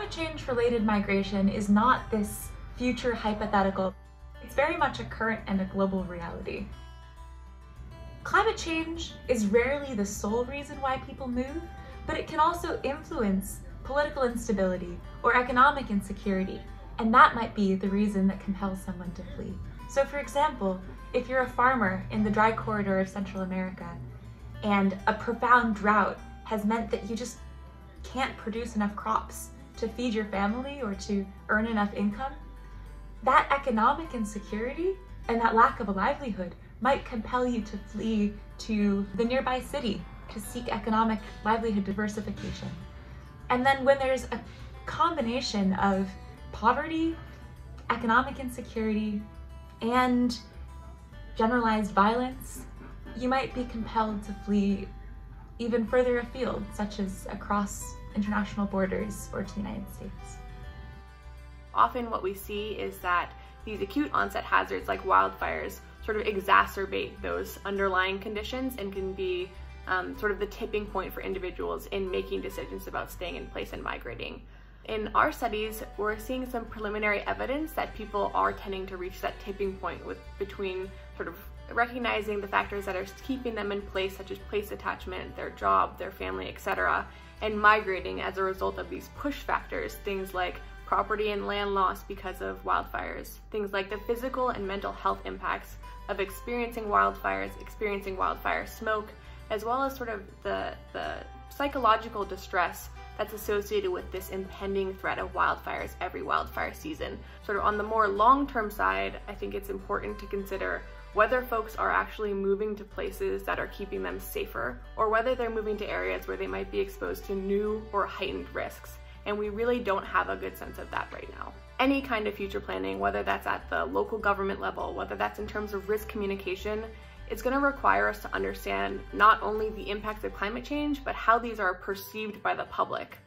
Climate change-related migration is not this future hypothetical. It's very much a current and a global reality. Climate change is rarely the sole reason why people move, but it can also influence political instability or economic insecurity, and that might be the reason that compels someone to flee. So for example, if you're a farmer in the dry corridor of Central America and a profound drought has meant that you just can't produce enough crops to feed your family or to earn enough income, that economic insecurity and that lack of a livelihood might compel you to flee to the nearby city to seek economic livelihood diversification. And then when there's a combination of poverty, economic insecurity, and generalized violence, you might be compelled to flee even further afield, such as across international borders or to the United States. Often what we see is that these acute onset hazards like wildfires sort of exacerbate those underlying conditions and can be sort of the tipping point for individuals in making decisions about staying in place and migrating. In our studies, we're seeing some preliminary evidence that people are tending to reach that tipping point between sort of recognizing the factors that are keeping them in place, such as place attachment, their job, their family, etc., and migrating as a result of these push factors, things like property and land loss because of wildfires, things like the physical and mental health impacts of experiencing wildfires, experiencing wildfire smoke, as well as sort of the psychological distress that's associated with this impending threat of wildfires every wildfire season. Sort of on the more long-term side, I think it's important to consider whether folks are actually moving to places that are keeping them safer, or whether they're moving to areas where they might be exposed to new or heightened risks. And we really don't have a good sense of that right now. Any kind of future planning, whether that's at the local government level, whether that's in terms of risk communication, it's going to require us to understand not only the impacts of climate change, but how these are perceived by the public.